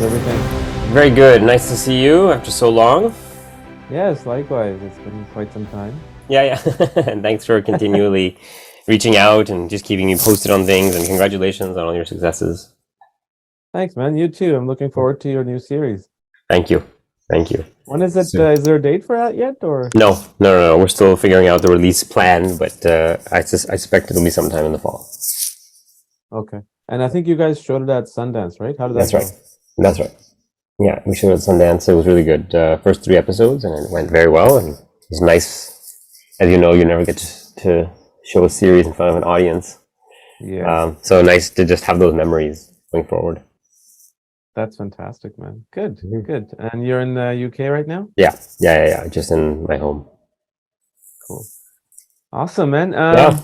everything? Very good. Nice to see you after so long. Yes, likewise. It's been quite some time. Yeah, yeah. And thanks for continually reaching out and just keeping me posted on things. And congratulations on all your successes. Thanks, man. You too. I'm looking forward to your new series. Thank you. Thank you. When is it? So, Is there a date for that yet, or? no. We're still figuring out the release plan, but I suspect it'll be sometime in the fall. Okay. And I think you guys showed it at Sundance, right? How did that That's go? right. That's right. Yeah, we showed it at Sundance. It was really good. First 3 episodes, and it went very well. And it was nice. As you know, you never get to show a series in front of an audience. Yeah. So nice to just have those memories going forward. That's fantastic, man. Good, Mhm. good. And you're in the UK right now? Yeah. Just in my home. Cool. Awesome, man. Yeah.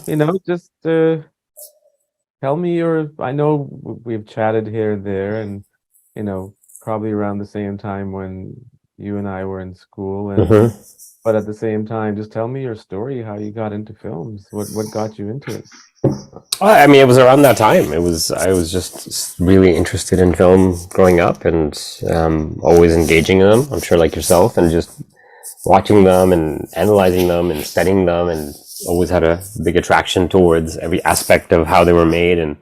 Just tell me I know we've chatted here and there, and probably around the same time when you and I were in school, and hmm but at the same time, just tell me your story, how you got into films, what got you into it. I mean, it was around that time. I was just really interested in film growing up, and always engaging in them. I'm sure, like yourself, and just watching them and analyzing them and studying them, and always had a big attraction towards every aspect of how they were made. And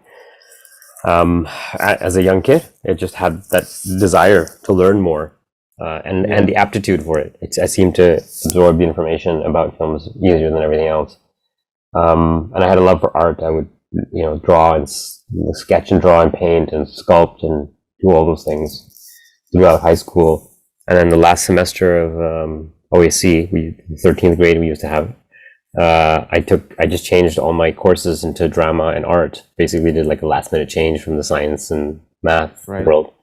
as a young kid, it just had that desire to learn more, and the aptitude for it. I seemed to absorb the information about films easier than everything else. And I had a love for art. I would, draw and sketch and draw and paint and sculpt and do all those things throughout high school. And then the last semester of OAC, 13th grade, we used to have. I just changed all my courses into drama and art. Basically, did like a last minute change from the science and math Right. world,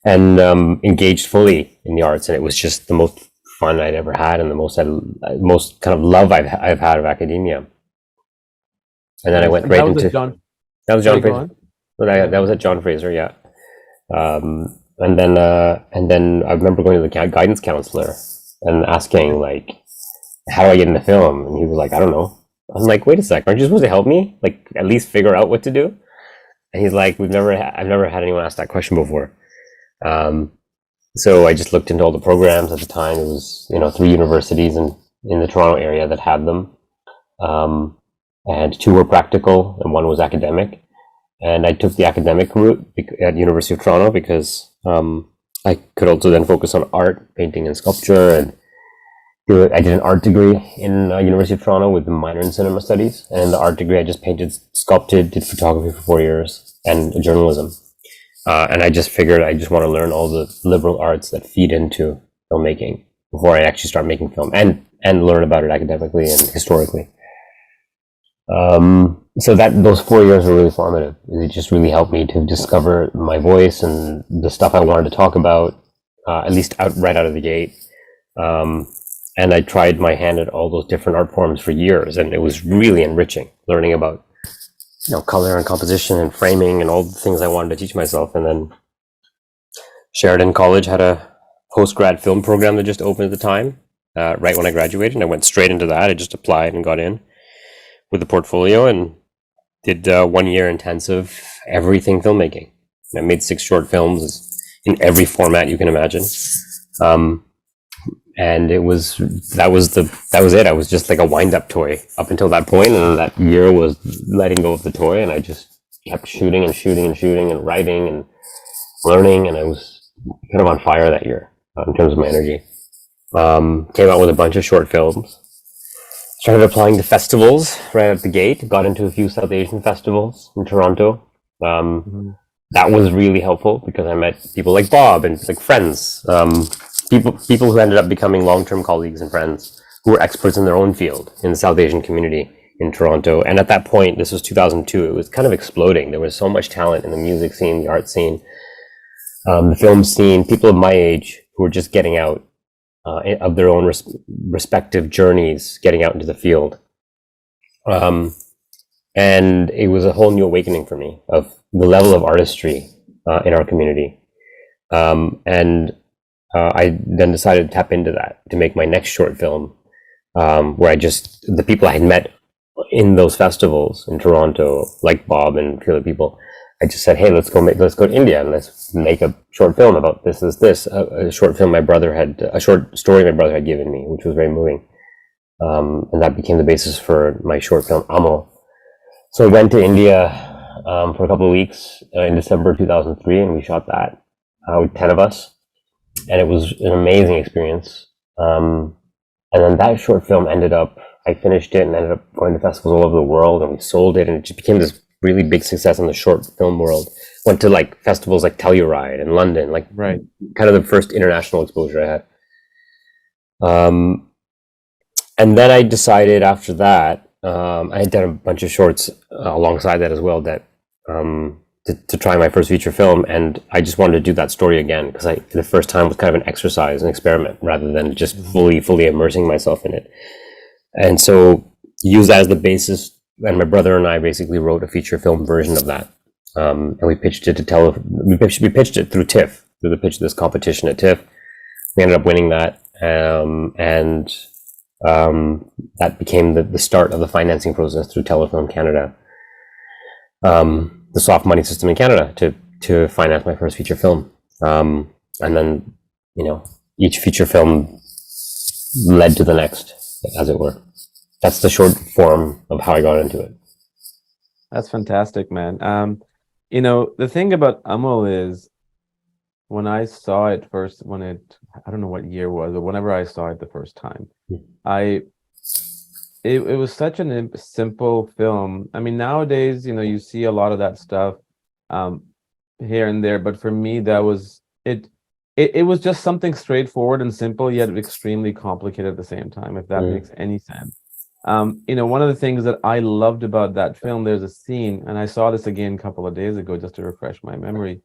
and engaged fully in the arts. And it was just the most fun I'd ever had, and the most kind of love I've had of academia. And then I went And right that was into at John. that was John Sorry, go Fraser. on. That was at John Fraser, yeah. And then I remember going to the guidance counselor and asking, like, how do I get into film? And he was like, I don't know. I'm like, wait a sec, aren't you supposed to help me? Like, at least figure out what to do? And he's like, I've never had anyone ask that question before. So I just looked into all the programs at the time. It was, 3 universities in the Toronto area that had them. And 2 were practical and 1 was academic. And I took the academic route at University of Toronto because I could also then focus on art, painting and sculpture. And I did an art degree in University of Toronto with a minor in cinema studies. And in the art degree, I just painted, sculpted, did photography for 4 years and journalism. And I just figured I just want to learn all the liberal arts that feed into filmmaking before I actually start making film and learn about it academically and historically. So those 4 years were really formative. It just really helped me to discover my voice and the stuff I wanted to talk about, at least right out of the gate. And I tried my hand at all those different art forms for years, and it was really enriching learning about color and composition and framing and all the things I wanted to teach myself. And then Sheridan College had a post-grad film program that just opened at the time, right when I graduated, and I went straight into that. I just applied and got in with the portfolio and did 1 year intensive everything filmmaking. I made 6 short films in every format you can imagine. And that was it. I was just like a wind-up toy up until that point, and that year was letting go of the toy, and I just kept shooting and writing and learning, and I was kind of on fire that year in terms of my energy. Came out with a bunch of short films. Started applying to festivals right at the gate. Got into a few South Asian festivals in Toronto. That was really helpful because I met people like Bob and like friends. People who ended up becoming long-term colleagues and friends who were experts in their own field in the South Asian community in Toronto. And at that point, this was 2002, it was kind of exploding. There was so much talent in the music scene, the art scene, the film scene, people of my age who were just getting out of their own respective journeys, getting out into the field. And it was a whole new awakening for me of the level of artistry in our community. I then decided to tap into that to make my next short film, where the people I had met in those festivals in Toronto, like Bob and a few other people, I just said, hey, let's go to India and let's make a short film about this. A short film a short story my brother had given me, which was very moving. And that became the basis for my short film Amal. So I went to India for a couple of weeks in December 2003, and we shot that with 10 of us, and it was an amazing experience. And then that short film I finished it and ended up going to festivals all over the world, and we sold it, and it just became this really big success in the short film world. Went to like festivals like Telluride in London, like Right. kind of the first international exposure I had. And then I decided after that, I had done a bunch of shorts alongside that as well, that to try my first feature film, and I just wanted to do that story again because the first time was kind of an exercise, an experiment, rather than just fully immersing myself in it. And so use that as the basis, and my brother and I basically wrote a feature film version of that, and we pitched it we pitched it through TIFF, through the pitch of this competition at TIFF. We ended up winning that, and that became the start of the financing process through Telefilm Canada, the soft money system in Canada, to finance my first feature film. And then, each feature film led to the next, as it were. That's the short form of how I got into it. That's fantastic, man. The thing about Amal is, when I saw it first, I don't know what year it was, but whenever I saw it the first time, it was such a simple film. I mean, nowadays, you see a lot of that stuff here and there, but for me, that was it. It was just something straightforward and simple, yet extremely complicated at the same time, if that makes any sense. One of the things that I loved about that film, there's a scene, and I saw this again a couple of days ago just to refresh my memory.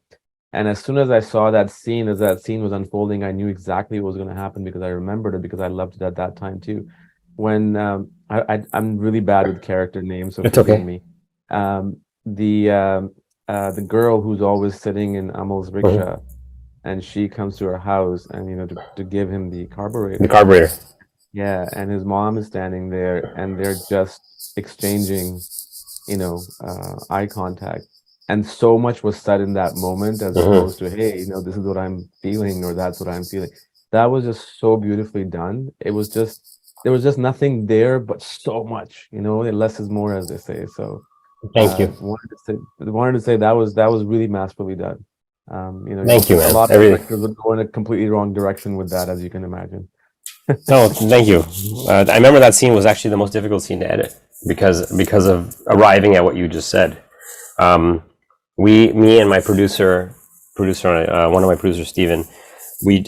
And as soon as I saw that scene, as that scene was unfolding, I knew exactly what was going to happen because I remembered it, because I loved it at that time too. When I'm really bad with character names, so It's forgive okay. me. The girl who's always sitting in Amal's rickshaw, and she comes to her house, and to give him the carburetor. The carburetor. Yeah, and his mom is standing there, and they're just exchanging, eye contact. And so much was said in that moment, as opposed to, hey, this is what I'm feeling, or that's what I'm feeling. That was just so beautifully done. There was just nothing there, but so much, less is more, as they say. So Thank you. wanted to say that was really masterfully done. Thank you, man. A lot of directors would go in a completely wrong direction with that, as you can imagine. No, thank you. I remember that scene was actually the most difficult scene to edit because of arriving at what you just said. Me and my producer, one of my producers, Steven,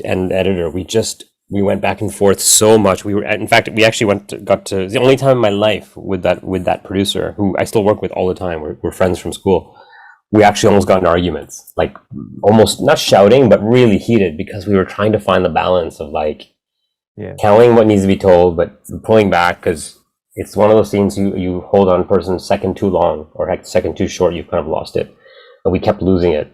and editor, we went back and forth so much. In fact, we actually got to the only time in my life with that producer, who I still work with all the time. We're friends from school. We actually almost got into arguments, like almost not shouting, but really heated, because we were trying to find the balance of telling what needs to be told, but pulling back, because it's one of those scenes you hold on a person's second too long or second too short, you've kind of lost it. And we kept losing it.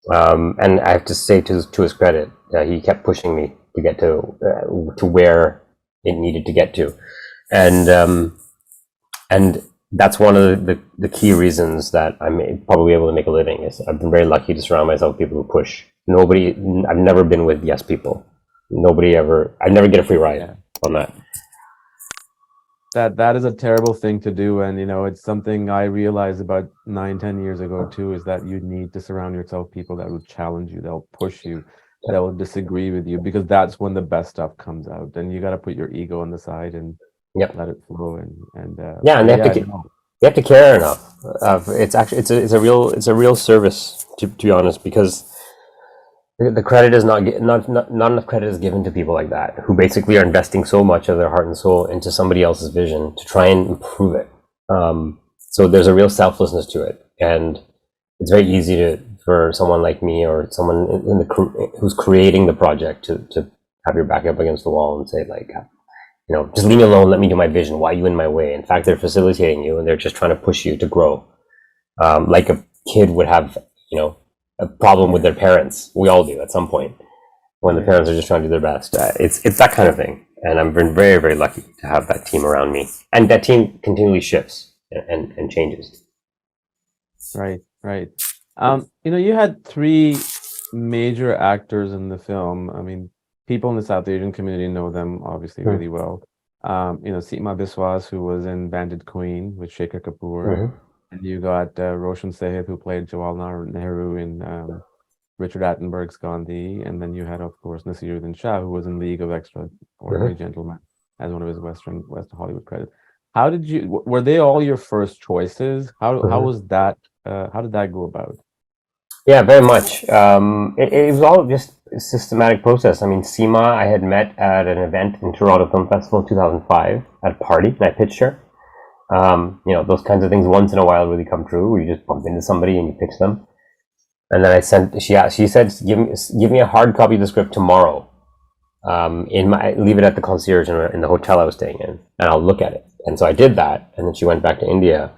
And I have to say, to his credit, he kept pushing me to get to where it needed to get to. And that's one of the key reasons that I'm probably able to make a living. Is I've been very lucky to surround myself with people who push. I've never been with yes people. I never get a free ride on that. That is a terrible thing to do, and it's something I realized about 9-10 years ago too, is that you need to surround yourself with people that will challenge you, that will push you, that will disagree with you, because that's when the best stuff comes out. And you got to put your ego on the side and let it flow. And they have to care enough. It's a real service, to be honest, because the credit is not enough credit is given to people like that, who basically are investing so much of their heart and soul into somebody else's vision to try and improve it. So there's a real selflessness to it, and it's very easy for someone like me, or someone in the who's creating the project, to have your back up against the wall and say, just leave me alone, let me do my vision. Why are you in my way? In fact, they're facilitating you, and they're just trying to push you to grow. Like a kid would have, a problem with their parents. We all do at some point, when the parents are just trying to do their best. It's that kind of thing, and I've been very, very lucky to have that team around me, and that team continually shifts and changes. Right. You had three major actors in the film. I mean, people in the South Asian community know them obviously Mm-hmm. really well. Seema Biswas, who was in Bandit Queen with Shekhar Kapoor, Mm-hmm. and you got Roshan Sehib, who played Jawaharlal Nehru in Richard Attenborough's Gandhi, and then you had, of course, Nasiruddin Shah, who was in League of Extraordinary Mm-hmm. Gentlemen as one of his West Hollywood credits. How did were they all your first choices? How Mm-hmm. was that? How did that go about? Yeah, very much. It was all just a systematic process. I mean, Seema, I had met at an event in Toronto Film Festival in 2005 at a party, and I pitched her. Those kinds of things once in a while really come true, where you just bump into somebody and you pitch them. And then she said, give me a hard copy of the script tomorrow. Leave it at the concierge in the hotel I was staying in, and I'll look at it. And so I did that, and then she went back to India.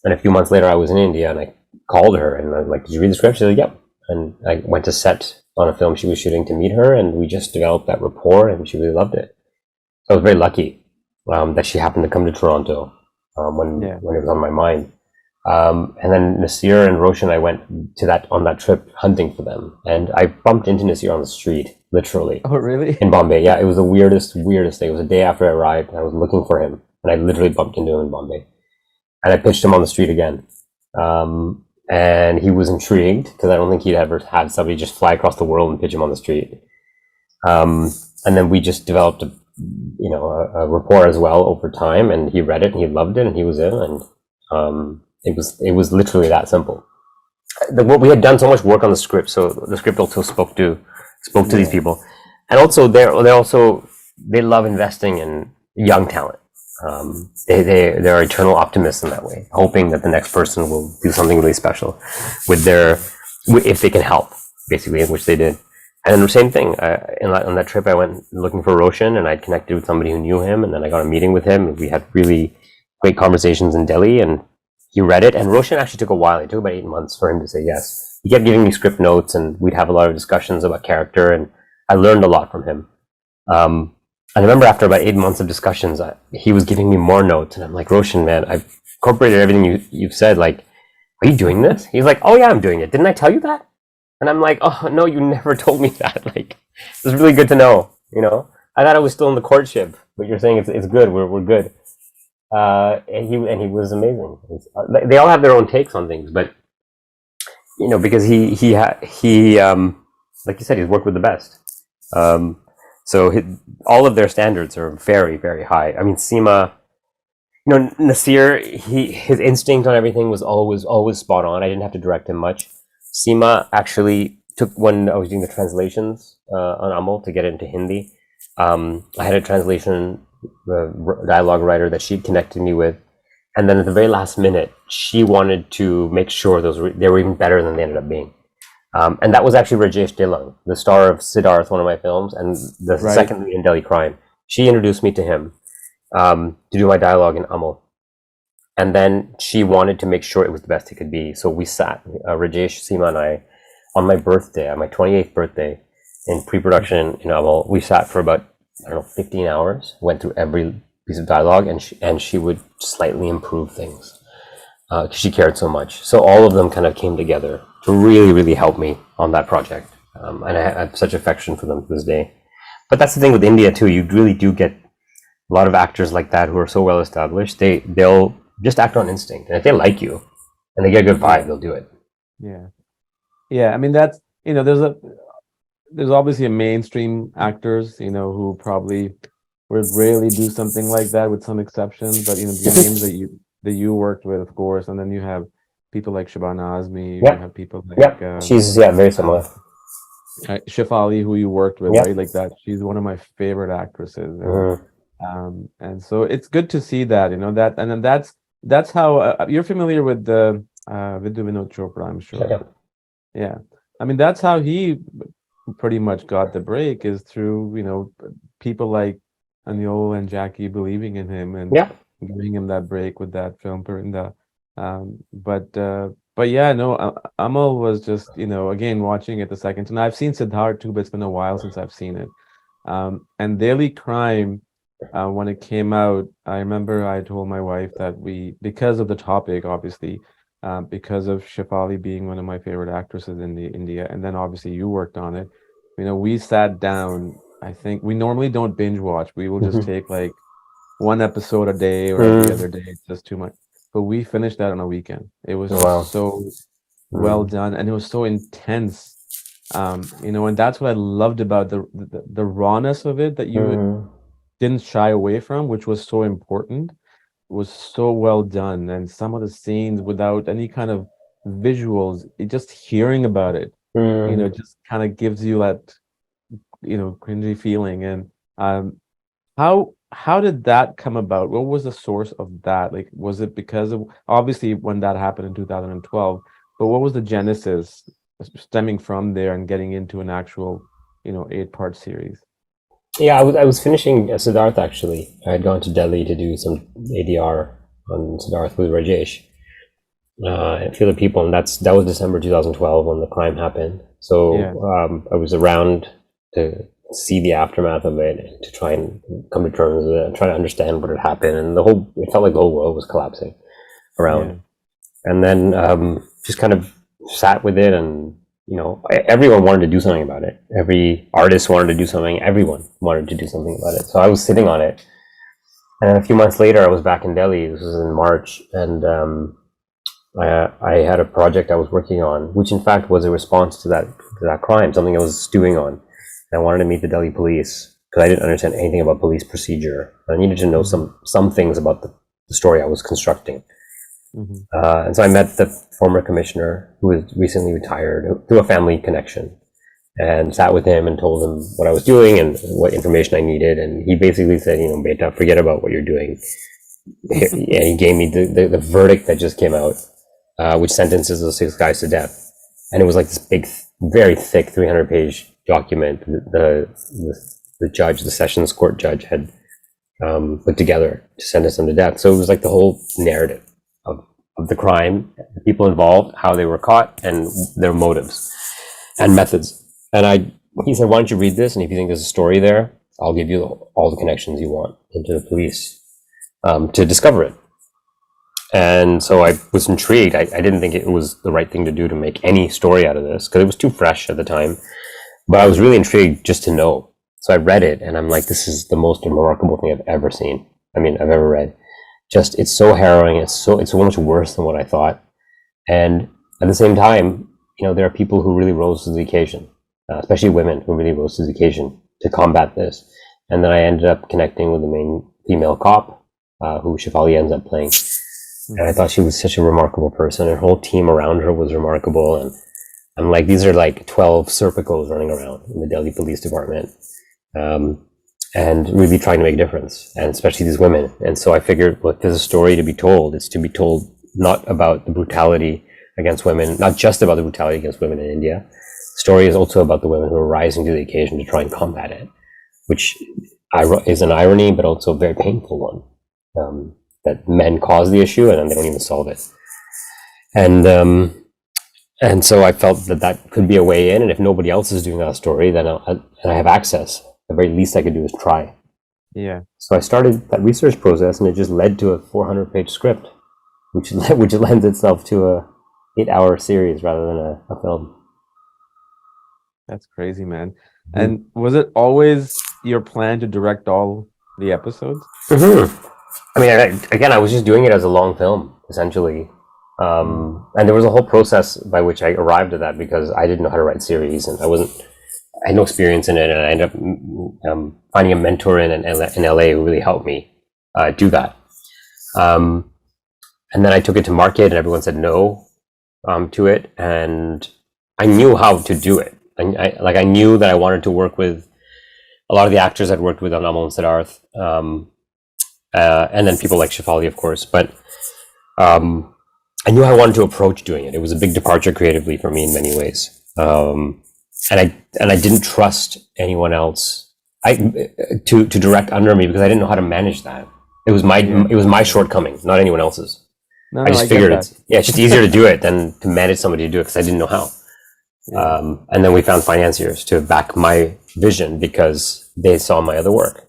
And a few months later, I was in India, and I called her, and I was like, "Did you read the script?" She said, "Yep." And I went to set on a film she was shooting to meet her, and we just developed that rapport, and she really loved it. So I was very lucky that she happened to come to Toronto when Yeah. it was on my mind. And then Nasir and Roshan, I went on that trip hunting for them, and I bumped into Nasir on the street, literally, Oh, really? in Bombay. Yeah, it was the weirdest thing. It was a day after I arrived, and I was looking for him, and I literally bumped into him in Bombay, and I pitched him on the street again. And he was intrigued because I don't think he'd ever had somebody just fly across the world and pitch him on the street. And then we just developed a rapport as well over time, and he read it and he loved it and he was in, and it was literally that simple. We had done so much work on the script, so the script also spoke to these people, and also they love investing in young talent. They're eternal optimists in that way, hoping that the next person will do something really special if they can help, basically, which they did. And then the same thing, on that trip, I went looking for Roshan, and I'd connected with somebody who knew him, and then I got a meeting with him, and we had really great conversations in Delhi, and he read it. And Roshan actually took a while. It took about 8 months for him to say yes. He kept giving me script notes, and we'd have a lot of discussions about character, and I learned a lot from him. I remember after about 8 months of discussions, he was giving me more notes, and I'm like, Roshan, man, I've incorporated everything you've said. Like, are you doing this? He's like, oh yeah, I'm doing it. Didn't I tell you that? And I'm like, oh no, you never told me that. Like, it's really good to know. I thought I was still in the courtship, but you're saying it's good. We're good. And he was amazing. They all have their own takes on things, but because he like you said, he's worked with the best. So all of their standards are very, very high. I mean, Seema, Nasir, his instinct on everything was always spot on. I didn't have to direct him much. Seema actually took, when I was doing the translations on Amal to get it into Hindi, I had a translation dialogue writer that she'd connected me with, and then at the very last minute, she wanted to make sure they were even better than they ended up being. And that was actually Rajesh Dillang, the star of Siddharth, one of my films, and the second lead in Delhi Crime. She introduced me to him to do my dialogue in Amal. And then she wanted to make sure it was the best it could be. So we sat, Rajesh, Seema, and I, on my birthday, on my 28th birthday, in pre-production in Amal, we sat for about, 15 hours, went through every piece of dialogue, and she would slightly improve things. Because she cared so much. So all of them kind of came together to really, really help me on that project. And I have such affection for them to this day. But that's the thing with India too. You really do get a lot of actors like that who are so well established. They'll just act on instinct. And if they like you and they get a good vibe, they'll do it. Yeah. Yeah. I mean, that's, there's obviously a mainstream actors, who probably would rarely do something like that with some exceptions. But, the names that you worked with, of course, and then you have people like Shabana Azmi, you have people like she's very similar. Shifali, who you worked with, right? Like that, she's one of my favorite actresses, and so it's good to see that, that, and then that's how you're familiar with the Vidhu Vinod Chopra, I'm sure. Yeah, I mean that's how he pretty much got the break, is through people like Anil and Jackie believing in him and giving him that break with that film Parinda. But yeah, no, Amal was just, again, watching it the second time. I've seen Siddharth too, but it's been a while since I've seen it. And Daily Crime, when it came out, I remember I told my wife that because of the topic, obviously, because of Shefali being one of my favorite actresses in the India, and then obviously you worked on it. We sat down. I think we normally don't binge watch. We will just Mhm. take like one episode a day or every Mm. other day. It's just too much. But we finished that on a weekend. It was Wow. just so well Mm. done, and it was so intense. And that's what I loved about the rawness of it, that you Mm. didn't shy away from, which was so important, was so well done. And some of the scenes without any kind of visuals, just hearing about it, Mm. just kind of gives you that, cringy feeling. And how did that come about? What was the source of that? Like, was it because of, obviously, when that happened in 2012, but what was the genesis stemming from there and getting into an actual, 8-part series? Yeah, I was finishing Siddharth actually. I had gone to Delhi to do some ADR on Siddharth with Rajesh and a few other people, and that was December 2012 when the crime happened. So Yeah, I was around to see the aftermath of it, and to try and come to terms with it, and try to understand what had happened, and it felt like the whole world was collapsing around. yeah. And then just kind of sat with it, and everyone wanted to do something about it. Every artist wanted to do something. Everyone wanted to do something about it. So I was sitting on it, and a few months later, I was back in Delhi. This was in March, and I had a project I was working on, which in fact was a response to that crime, something I was stewing on. And I wanted to meet the Delhi police because I didn't understand anything about police procedure. I needed to know Hmm. some things about the story I was constructing. Hmm. And so I met the former commissioner who was recently retired through a family connection, and sat with him and told him what I was doing and what information I needed. And he basically said, Beta, forget about what you're doing. And he gave me the verdict that just came out, which sentences those 6 guys to death. And it was like this big, very thick 300-page document the judge, the Sessions Court judge, had put together to sentence them to death. So it was like the whole narrative of the crime, the people involved, how they were caught, and their motives and methods. And he said, why don't you read this? And if you think there's a story there, I'll give you all the connections you want into the police to discover it. And so I was intrigued. I didn't think it was the right thing to do to make any story out of this because it was too fresh at the time. But I was really intrigued just to know. So I read it, and I'm like, this is the most remarkable thing I've ever seen. I mean, I've ever read. Just, it's so harrowing. It's so much worse than what I thought. And at the same time, there are people who really rose to the occasion, especially women who really rose to the occasion to combat this. And then I ended up connecting with the main female cop, who Shefali ends up playing. And I Hmm. thought she was such a remarkable person. Her whole team around her was remarkable. And I'm like, these are like 12 Serpicos running around in the Delhi Police Department, and really trying to make a difference, and especially these women. And so I figured, well, if there's a story to be told, it's to be told not about the brutality against women, not just about the brutality against women in India. The story is also about the women who are rising to the occasion to try and combat it, which is an irony, but also a very painful one. That men cause the issue and then they don't even solve it. And so I felt that could be a way in, and if nobody else is doing that story, then and I have access, the very least I could do is try. Yeah, So I started that research process, and it just led to a 400-page script, which lends itself to a 8-hour series rather than a film. that's crazy, man. Mm-hmm. And was it always your plan to direct all the episodes? Mm-hmm. I mean, again, I was just doing it as a long film, essentially. Mm. And there was a whole process by which I arrived at that because I didn't know how to write series, and I had no experience in it, and I ended up finding a mentor in LA who really helped me do that. Um, and then I took it to market, and everyone said no to it, and I knew how to do it. I knew that I wanted to work with a lot of the actors I'd worked with on Amal and Siddharth, and then people like Shefali, of course. But I knew I wanted to approach doing it. It was a big departure creatively for me in many ways, and I didn't trust anyone else to direct under me because I didn't know how to manage that. Yeah, It was my yeah. shortcoming, not anyone else's. No, I no, I just get figured that. it's just easier to do it than to manage somebody to do it because I didn't know how. Yeah, And then we found financiers to back my vision because they saw my other work,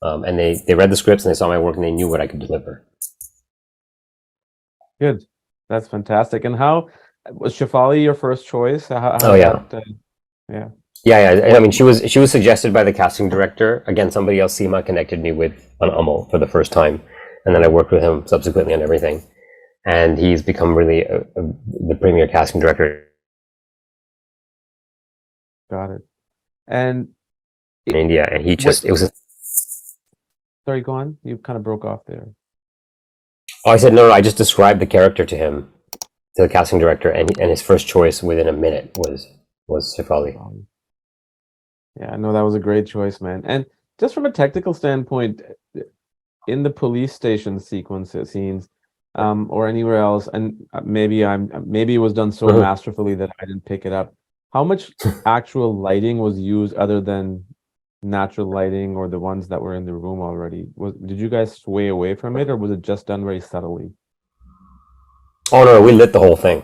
and they read the scripts and they saw my work and they knew what I could deliver. good. That's fantastic. And how was Shefali your first choice? Oh How's yeah. that? Yeah. Yeah. I What? mean, she was suggested by the casting director. Again, somebody else, Seema, connected me with on Amal for the first time, and then I worked with him subsequently on everything. And he's become really the premier casting director Got it. And in it, India. And he what? just it was. Sorry, go on. You kind of broke off there. Oh, I said no. I just described the character to him, to the casting director, and his first choice within a minute was Shefali. Yeah, no, that was a great choice, man. And just from a technical standpoint, in the police station sequences, scenes, or anywhere else, and maybe it was done so Mhm. masterfully that I didn't pick it up. How much actual lighting was used other than natural lighting or the ones that were in the room already? Did you guys sway away from it, or was it just done very subtly? Oh no, we lit the whole thing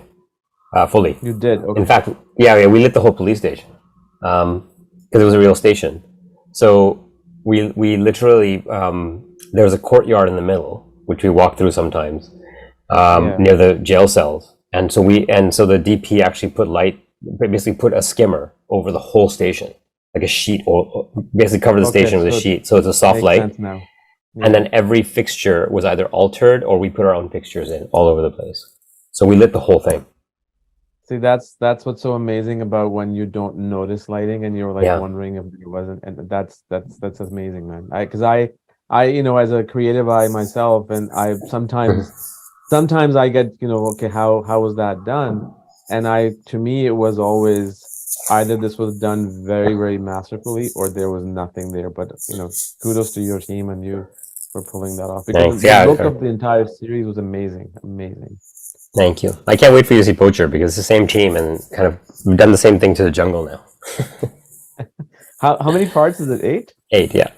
fully. You did, In okay. fact, yeah, we lit the whole police station because it was a real station. So we literally there was a courtyard in the middle, which we walked through sometimes Yeah. near the jail cells, and so the DP actually basically put a skimmer over the whole station, like a sheet, or basically covered the Okay, station with a so it sheet, so it's a soft makes light. sense now. And Yeah. then every fixture was either altered or we put our own fixtures in all over the place. So we lit the whole thing. See, that's what's so amazing about when you don't notice lighting and you're like Yeah. wondering if there wasn't, and that's amazing, man. Because as a creative eye myself, and I sometimes I get, okay, how was that done? And to me, it was always either this was done very, very masterfully or there was nothing there. But, kudos to your team and you for pulling that off because Thanks. the Yeah. look of the entire series was amazing, amazing. Thank you. I can't wait for you to see Poacher because it's the same team and kind of we've done the same thing to the jungle now. How many parts is it? 8? 8, yeah.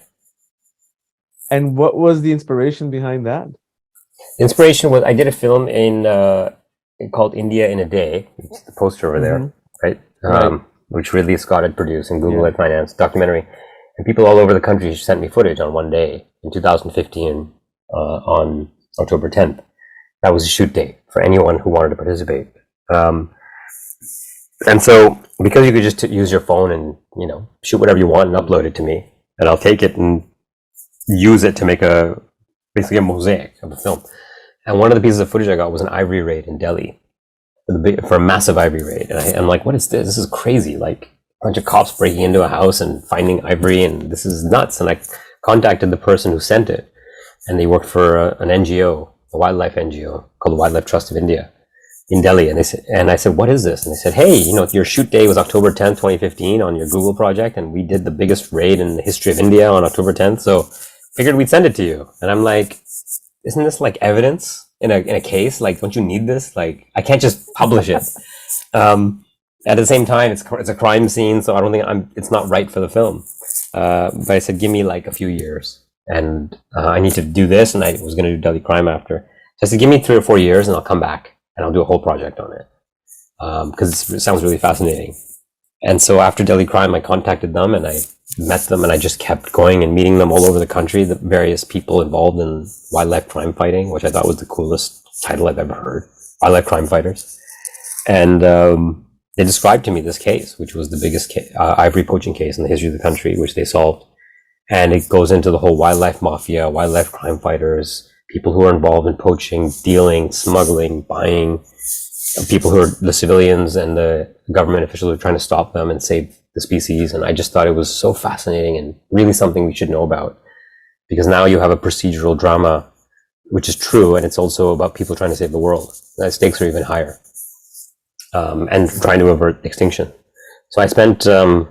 And what was the inspiration behind that? Inspiration was I did a film called India in a Day. It's the poster over there, right? Right. Which Ridley Scott had produced and Google Yeah. had financed, documentary. And people all over the country sent me footage on one day in 2015 on October 10th. That was a shoot day for anyone who wanted to participate. And so, because you could just use your phone and shoot whatever you want and upload it to me, and I'll take it and use it to make basically a mosaic of a film. And one of the pieces of footage I got was an ivory raid in Delhi for a massive ivory raid. And I'm like, what is this? This is crazy. Like a bunch of cops breaking into a house and finding ivory, and this is nuts. And I contacted the person who sent it, and they worked for an NGO, a wildlife NGO called the Wildlife Trust of India in Delhi. And I said, what is this? And they said, hey, your shoot day was October 10th, 2015 on your Google project. And we did the biggest raid in the history of India on October 10th. So figured we'd send it to you. And I'm like, isn't this like evidence in a case? Like, don't you need this? Like, I can't just publish it. At the same time, it's a crime scene. So I don't think it's not right for the film. But I said, give me like a few years. And I need to do this. And I was going to do Delhi Crime after. So I said, give me 3 or 4 years and I'll come back. And I'll do a whole project on it because it sounds really fascinating. And so after Delhi Crime, I contacted them and I met them and I just kept going and meeting them all over the country, the various people involved in wildlife crime fighting, which I thought was the coolest title I've ever heard, wildlife crime fighters. And they described to me this case, which was the biggest ivory poaching case in the history of the country, which they solved. And it goes into the whole wildlife mafia, wildlife crime fighters, people who are involved in poaching, dealing, smuggling, buying, people who are the civilians and the government officials who are trying to stop them and save the species. And I just thought it was so fascinating and really something we should know about, because now you have a procedural drama, which is true, and it's also about people trying to save the world. The stakes are even higher, and trying to avert extinction. So I spent a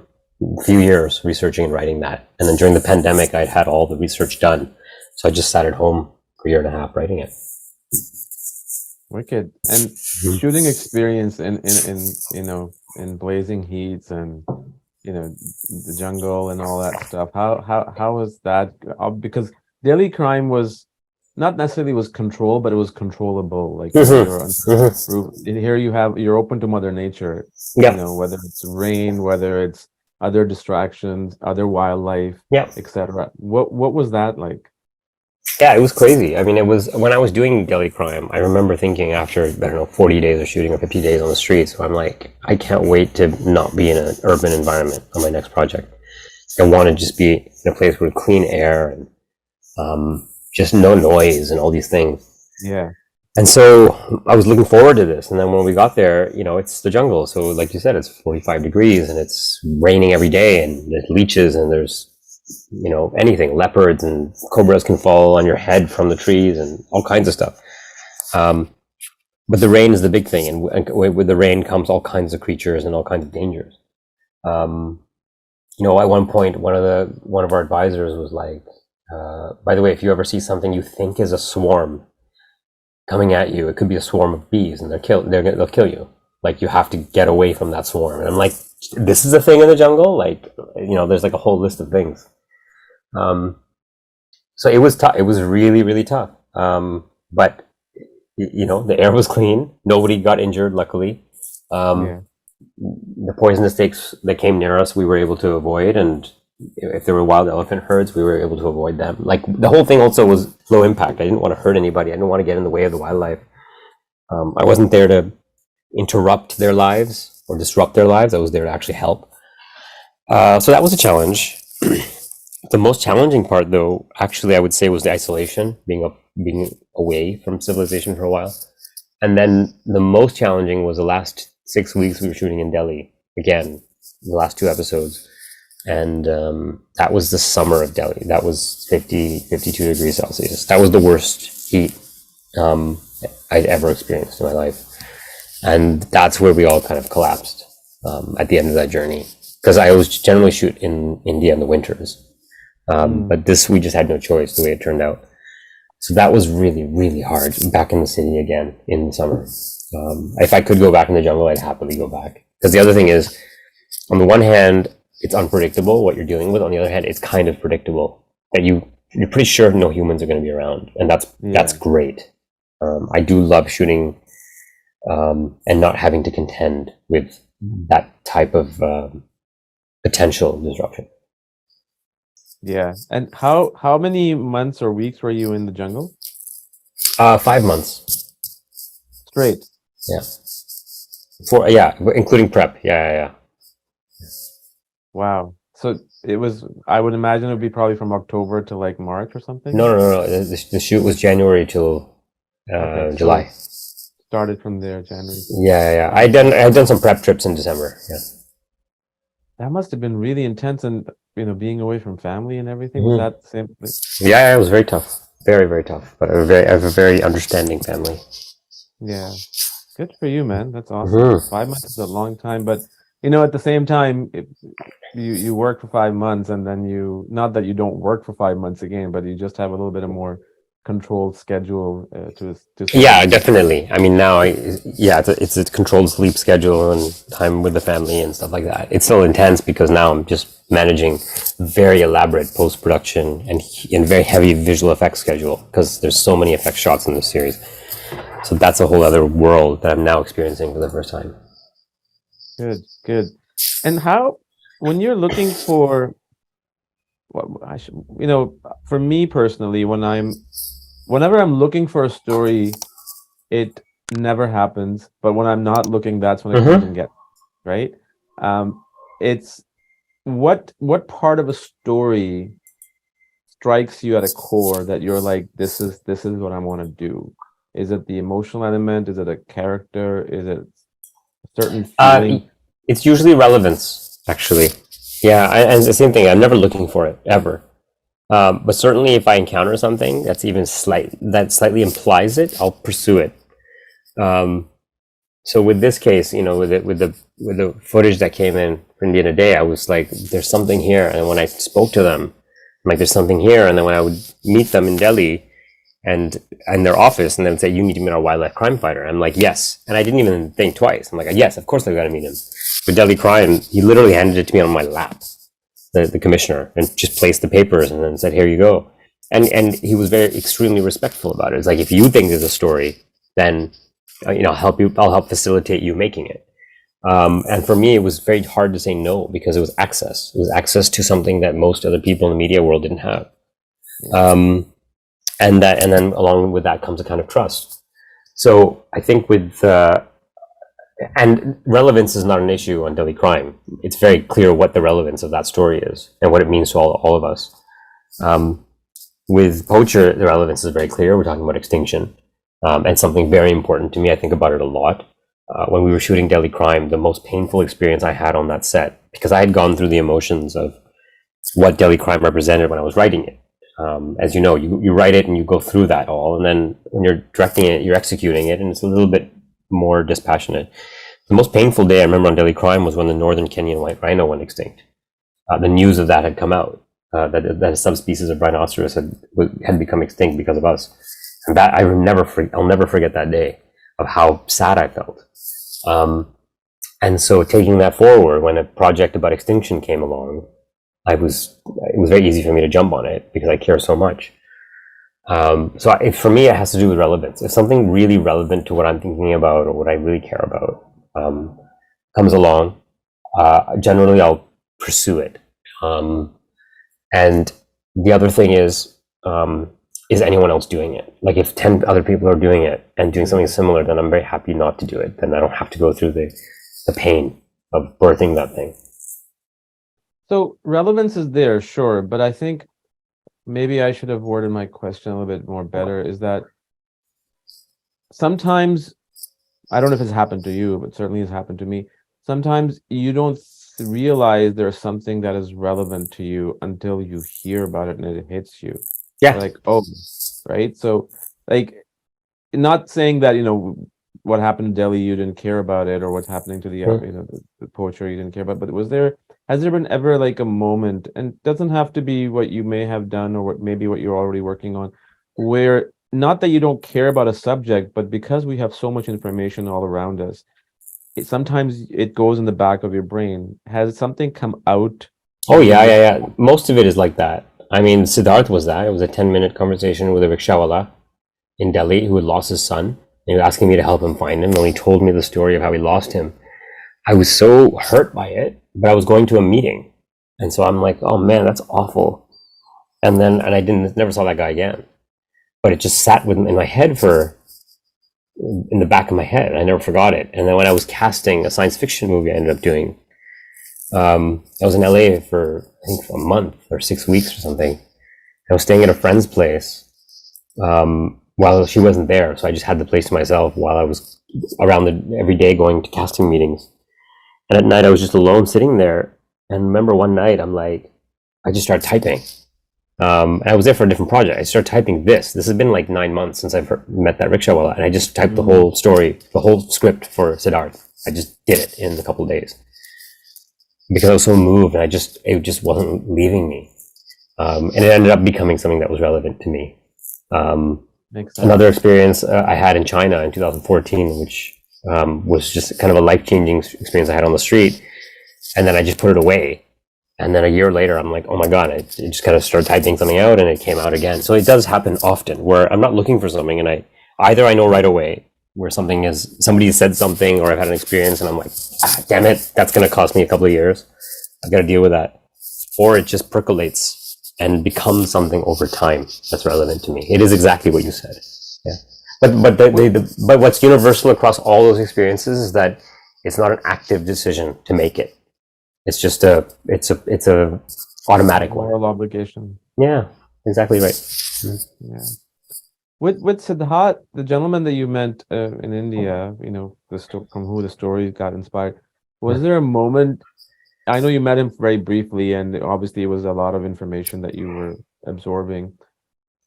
few years researching and writing that. And then during the pandemic, I'd had all the research done. So I just sat at home for a year and a half writing it. Wicked. And shooting experience in blazing heats and the jungle and all that stuff. How was that? Because Daily Crime was not necessarily was control, but it was controllable. Like you're here you're open to Mother Nature. Yeah. Whether it's rain, whether it's other distractions, other wildlife, Yeah. etc. What was that like? Yeah, it was crazy. I mean, it was when I was doing Delhi Crime, I remember thinking after, I don't know, 40 days of shooting or 50 days on the streets, I'm like, I can't wait to not be in an urban environment on my next project. I want to just be in a place with clean air and just no noise and all these things. Yeah. And so I was looking forward to this. And then when we got there, it's the jungle. So like you said, it's 45 degrees and it's raining every day and there's leeches and there's, anything, leopards and cobras can fall on your head from the trees and all kinds of stuff. But the rain is the big thing. And with the rain comes all kinds of creatures and all kinds of dangers. At one point, one of our advisors was like, by the way, if you ever see something you think is a swarm coming at you, it could be a swarm of bees and they'll kill you. Like, you have to get away from that swarm. And I'm like, this is a thing in the jungle? Like, there's like a whole list of things. So it was tough. It was really, really tough. But the air was clean. Nobody got injured, luckily. Yeah. The poisonous snakes that came near us, we were able to avoid. And if there were wild elephant herds, we were able to avoid them. Like, the whole thing also was low impact. I didn't want to hurt anybody. I didn't want to get in the way of the wildlife. I wasn't there to interrupt their lives or disrupt their lives. I was there to actually help. So that was a challenge. The most challenging part, though, actually, I would say, was the isolation, being away from civilization for a while. And then the most challenging was the last 6 weeks we were shooting in Delhi. Again, the last 2 episodes. And that was the summer of Delhi. That was 50, 52 degrees Celsius. That was the worst heat I'd ever experienced in my life. And that's where we all kind of collapsed at the end of that journey. Because I always generally shoot in India in the winters. But this, we just had no choice the way it turned out. So that was really, really hard. Back in the city again in the summer. If I could go back in the jungle, I'd happily go back. Because the other thing is, on the one hand, it's unpredictable what you're dealing with. On the other hand, it's kind of predictable that you're pretty sure no humans are going to be around, and that's great. I do love shooting and not having to contend with that type of potential disruption. Yeah. And how many months or weeks were you in the jungle? 5 months Straight. Yeah, including prep. Yeah. Wow. So it was, I would imagine it would be probably from October to like March or something? No. The shoot was January till July. Started from there, January. Yeah. I had done some prep trips in December. Yeah. That must have been really intense, and being away from family and everything. Was that same? Yeah, it was very tough. Very, very tough. But I have a very understanding family. Yeah. Good for you, man. That's awesome. 5 months is a long time, but at the same time, you work for 5 months, and then not that you don't work for 5 months again, but you just have a little bit of more controlled schedule to Yeah, definitely. I mean, now it's a controlled sleep schedule and time with the family and stuff like that. It's still intense because now I'm just managing very elaborate post-production and very heavy visual effects schedule because there's so many effect shots in this series. So that's a whole other world that I'm now experiencing for the first time. Good. And when you're looking for, for me personally, whenever I'm looking for a story, it never happens. But when I'm not looking, that's when it comes and gets, right? It's what part of a story strikes you at a core that you're like, this is what I want to do. Is it the emotional element? Is it a character? Is it a certain feeling? It's usually relevance, actually. Yeah, and the same thing. I'm never looking for it ever. But certainly, if I encounter something that's even slightly implies it, I'll pursue it. So with this case, with the footage that came in for Indian a Day, I was like, there's something here. And when I spoke to them, I'm like, there's something here. And then when I would meet them in Delhi and in their office, and then say, you need to meet our wildlife crime fighter. I'm like, yes. And I didn't even think twice. I'm like, yes, of course I've got to meet him. With Delhi Crime, he literally handed it to me on my lap, the commissioner, and just placed the papers and then said, here you go. And he was extremely respectful about it. It's like, if you think there's a story, then I'll help facilitate you making it. And for me, it was very hard to say no because it was access. It was access to something that most other people in the media world didn't have. and then along with that comes a kind of trust. So I think and relevance is not an issue on Delhi Crime. It's very clear what the relevance of that story is and what it means to all of us. With Poacher, the relevance is very clear. We're talking about extinction, and something very important to me. I think about it a lot. When we were shooting Delhi Crime, the most painful experience I had on that set, because I had gone through the emotions of what Delhi Crime represented when I was writing it. As you know, you write it and you go through that all, and then when you're directing it, you're executing it, and it's a little bit more dispassionate. The most painful day I remember on Delhi Crime was when the northern Kenyan white rhino went extinct. The news of that had come out, that a subspecies of rhinoceros had become extinct because of us. And that I'll never forget that day of how sad I felt. And so taking that forward, when a project about extinction came along, it was very easy for me to jump on it because I care so much. For me, it has to do with relevance. If something really relevant to what I'm thinking about or what I really care about comes along, generally I'll pursue it. And the other thing is anyone else doing it? Like if 10 other people are doing it and doing something similar, then I'm very happy not to do it. Then I don't have to go through the pain of birthing that thing. So relevance is there, sure, but I think maybe I should have worded my question a little bit more better, is that sometimes, I don't know if it's happened to you, but certainly it's happened to me. Sometimes you don't realize there's something that is relevant to you until you hear about it and it hits you. Yeah. Like, oh, right. So like, not saying that, what happened in Delhi, you didn't care about it, or what's happening to the poacher, you didn't care about, but has there been ever like a moment, and it doesn't have to be what you may have done or what you're already working on, where not that you don't care about a subject, but because we have so much information all around us, sometimes it goes in the back of your brain. Has something come out? Oh yeah. Most of it is like that. I mean, Siddharth was that. It was a 10-minute conversation with a rickshawala in Delhi who had lost his son. He was asking me to help him find him. And when he told me the story of how he lost him, I was so hurt by it, but I was going to a meeting. And so I'm like, oh man, that's awful. And I never saw that guy again. But it just sat in my head in the back of my head. I never forgot it. And then when I was casting a science fiction movie I ended up doing, I was in LA for, I think, a month or 6 weeks or something. I was staying at a friend's place while she wasn't there. So I just had the place to myself while I was around every day going to casting meetings. And at night I was just alone sitting there. And remember one night I just started typing. And I was there for a different project. I started typing this. This has been like 9 months since I've met that rickshawala, and I just typed the whole story, the whole script for Siddharth. I just did it in a couple of days because I was so moved, and it just wasn't leaving me. And it ended up becoming something that was relevant to me. Another experience I had in China in 2014, which was just kind of a life-changing experience I had on the street, and then I just put it away. And then a year later, I'm like, oh my God, I just kind of started typing something out and it came out again. So it does happen often where I'm not looking for something and I know right away where somebody said something or I've had an experience and I'm like, damn it, that's going to cost me a couple of years. I've got to deal with that. Or it just percolates and becomes something over time that's relevant to me. It is exactly what you said. Yeah. But what's universal across all those experiences is that it's not an active decision to make it. It's just it's a automatic one. Moral obligation. Yeah, exactly right. Yeah. With Siddharth, the gentleman that you met in India, from who the story got inspired, was there a moment? I know you met him very briefly, and obviously it was a lot of information that you were absorbing.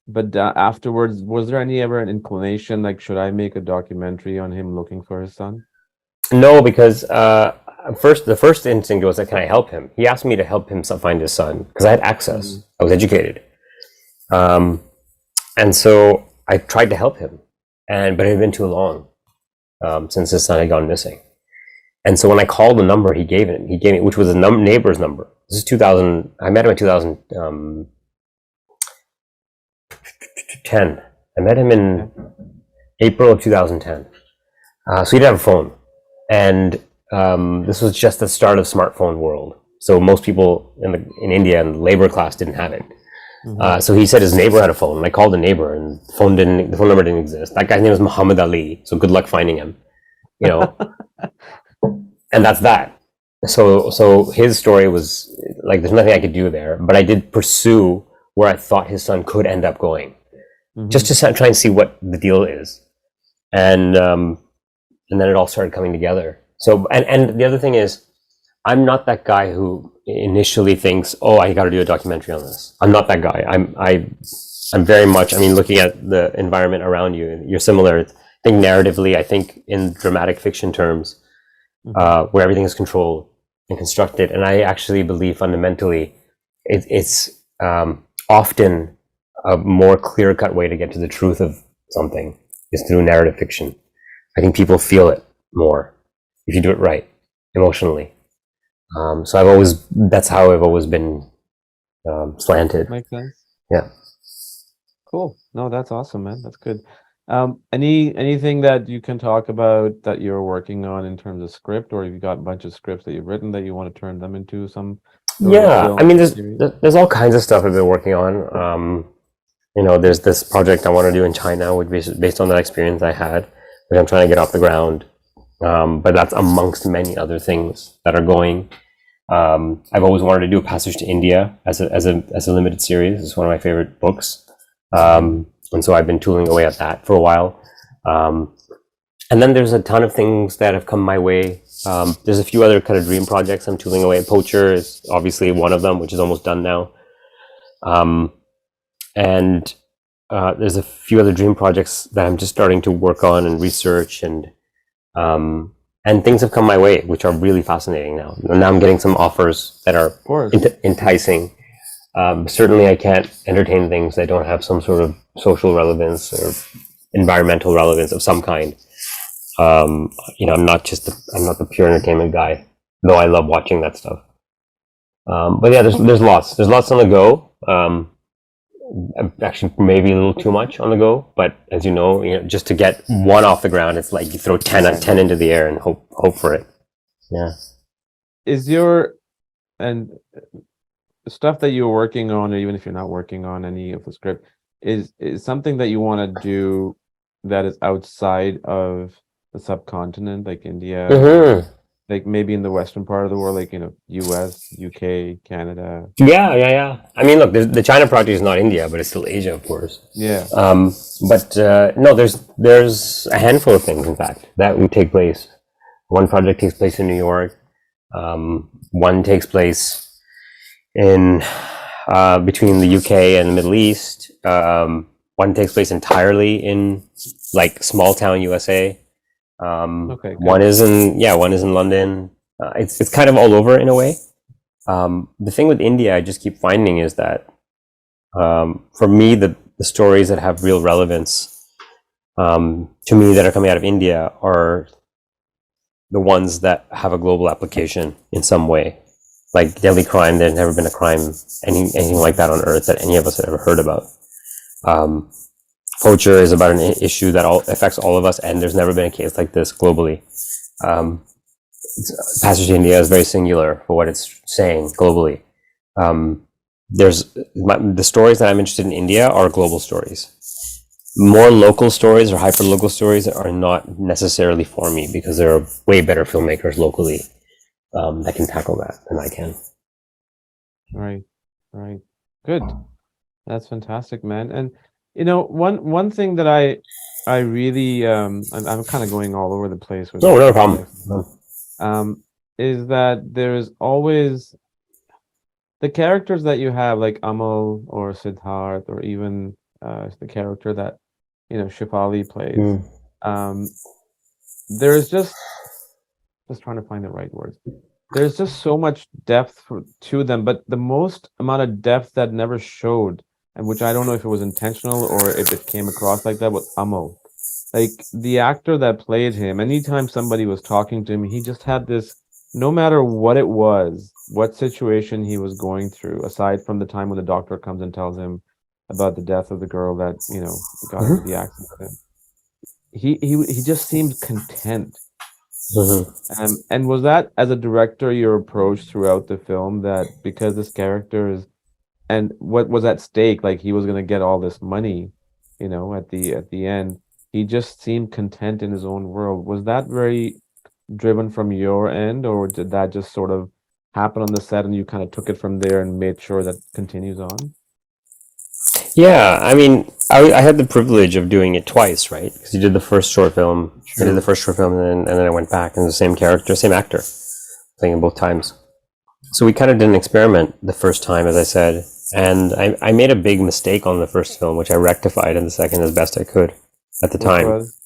But afterwards, was there ever an inclination, like, should I make a documentary on him looking for his son? No, because the first instinct was that, can I help him? He asked me to help him find his son because I had access. I was educated. And so I tried to help him, but it had been too long since his son had gone missing. And so when I called the number he gave me, which was a neighbor's number. This is 2000. I met him in 2010. I met him in April of 2010. So he didn't have a phone. And this was just the start of smartphone world. So most people in India and labor class didn't have it. Mm-hmm. So he said his neighbor had a phone, and I called the neighbor, and the phone number didn't exist. That guy's name was Muhammad Ali, so good luck finding him, you know. And that's that. So his story was like, there's nothing I could do there, but I did pursue where I thought his son could end up going, just to try and see what the deal is, and then it all started coming together. So and the other thing is, I'm not that guy who initially thinks, oh, I got to do a documentary on this. I'm not that guy. I'm very much, I mean, looking at the environment around you, you're similar. I think narratively, I think in dramatic fiction terms, where everything is controlled and constructed. And I actually believe fundamentally it's often a more clear-cut way to get to the truth of something is through narrative fiction. I think people feel it more if you do it right, emotionally. So that's how I've always been slanted. Makes sense. Yeah. Cool. No, that's awesome, man. That's good. Anything that you can talk about that you're working on in terms of script, or you've got a bunch of scripts that you've written that you want to turn them into some sort of Yeah, film I mean, series? there's all kinds of stuff I've been working on. There's this project I want to do in China, which is based on that experience I had, which I'm trying to get off the ground. But that's amongst many other things that are going. I've always wanted to do a passage to India as a limited series. It's one of my favorite books, and so I've been tooling away at that for a while. And then there's a ton of things that have come my way. There's a few other kind of dream projects I'm tooling away at. Poacher is obviously one of them, which is almost done now. And there's a few other dream projects that I'm just starting to work on and research, and things have come my way, which are really fascinating now. And now I'm getting some offers that are enticing. Certainly I can't entertain things that don't have some sort of social relevance or environmental relevance of some kind. I'm not the pure entertainment guy, though I love watching that stuff. But yeah, there's lots on the go. Actually, maybe a little too much on the go, but as you know, just to get one off the ground, it's like you throw 10 into the air and hope for it. Yeah. Is and stuff that you're working on, or even if you're not working on any of the script, is something that you want to do that is outside of the subcontinent, like India, like maybe in the western part of the world, like US, UK, Canada? Yeah. I mean, look, the China project is not India, but it's still Asia, of course. Yeah. But no, there's a handful of things, in fact, that would take place. One project takes place in New York. One takes place in between the UK and the Middle East. One takes place entirely in like small town USA. Okay. Good. One is in London. It's kind of all over in a way. The thing with India, I just keep finding is that for me, the stories that have real relevance to me that are coming out of India are the ones that have a global application in some way. Like deadly crime, there's never been a crime anything like that on Earth that any of us have ever heard about. Poacher is about an issue that affects all of us, and there's never been a case like this globally. Passage to India is very singular for what it's saying globally. The stories that I'm interested in India are global stories. More local stories or hyper local stories are not necessarily for me, because there are way better filmmakers locally that can tackle that than I can. Right. Good. That's fantastic, man. And one thing that I really I'm kind of going all over the place with no problem. Is that there's always the characters that you have, like Amal or Siddharth, or even the character that Shefali plays. There's just trying to find the right words. There's just so much depth to them, but the most amount of depth that never showed, and which I don't know if it was intentional or if it came across like that, was Amal. Like the actor that played him, anytime somebody was talking to him, he just had this, no matter what it was, what situation he was going through, aside from the time when the doctor comes and tells him about the death of the girl that, got into the accident with him. He just seemed content. And was that, as a director, your approach throughout the film, that because this character is and what was at stake, like he was going to get all this money, at the end. He just seemed content in his own world. Was that very driven from your end, or did that just sort of happen on the set and you kind of took it from there and made sure that continues on? Yeah, I mean, I had the privilege of doing it twice, right? Because you did the first short film, I did the True. first short film, and then I went back, and the same character, same actor, playing in both times. So we kind of did an experiment the first time, as I said, and I made a big mistake on the first film, which I rectified in the second as best I could at the Which time, was,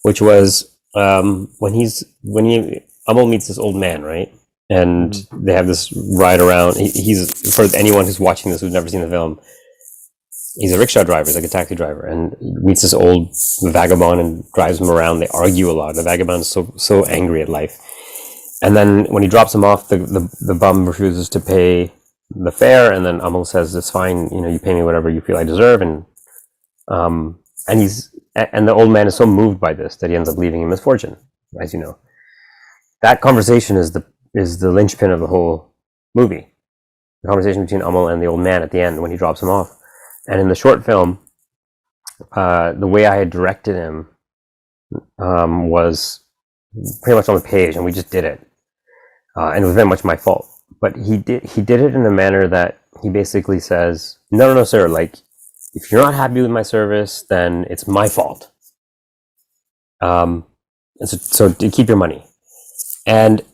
which was when he Amal meets this old man, right? And mhm. they have this ride around. He's, for anyone who's watching this who's never seen the film, he's a rickshaw driver, he's like a taxi driver, and he meets this old vagabond and drives him around. They argue a lot. The vagabond is so angry at life. And then when he drops him off, the bum refuses to pay the fare, and then Amal says, "It's fine, you pay me whatever you feel I deserve." And the old man is so moved by this that he ends up leaving him his fortune, as you know. That conversation is the linchpin of the whole movie. The conversation between Amal and the old man at the end when he drops him off. And in the short film, the way I had directed him was pretty much on the page, and we just did it, and it was very much my fault. But he did it in a manner that he basically says, "No, no, no, sir. Like, if you're not happy with my service, then it's my fault. And so keep your money." And